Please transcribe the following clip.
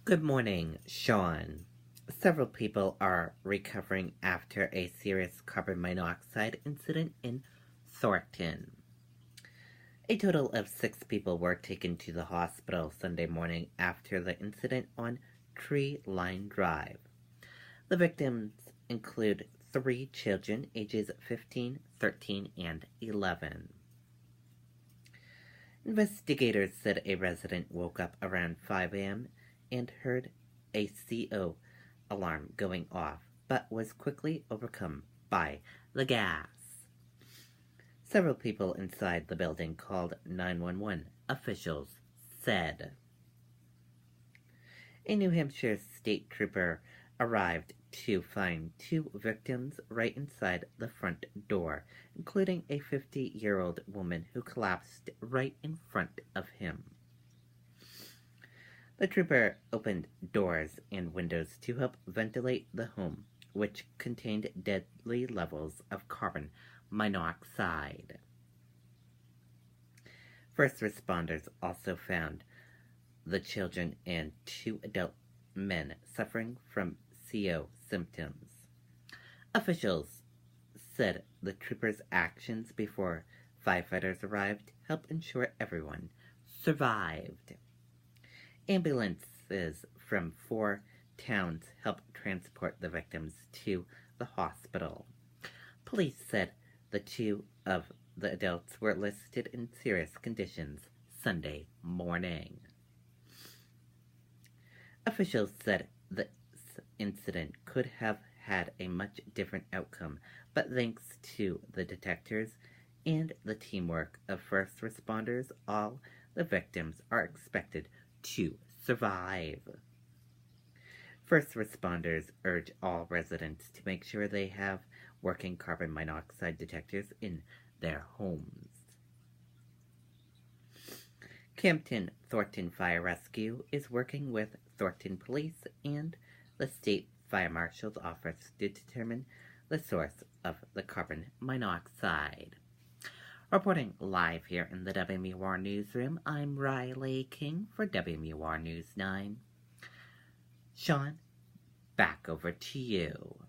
Good morning, Sean. Several people are recovering after a serious carbon monoxide incident in Thornton. A total of 6 people were taken to the hospital Sunday morning after the incident on Tree Line Drive. The victims include 3 children ages 15, 13, and 11. Investigators said a resident woke up around 5 a.m. and heard a CO alarm going off, but was quickly overcome by the gas. Several people inside the building called 911, officials said. A New Hampshire state trooper arrived to find 2 victims right inside the front door, including a 50-year-old woman who collapsed right in front of him. The trooper opened doors and windows to help ventilate the home, which contained deadly levels of carbon monoxide. First responders also found the children and 2 adult men suffering from CO symptoms. Officials said the troopers' actions before firefighters arrived helped ensure everyone survived. Ambulances from 4 towns helped transport the victims to the hospital. Police said the 2 of the adults were listed in serious conditions Sunday morning. Officials said this incident could have had a much different outcome, but thanks to the detectives and the teamwork of first responders, all the victims are expected to survive. First responders urge all residents to make sure they have working carbon monoxide detectors in their homes. Campton Thornton Fire Rescue is working with Thornton Police and the State Fire Marshal's Office to determine the source of the carbon monoxide. Reporting live here in the WMUR newsroom, I'm Riley King for WMUR News 9. Sean, back over to you.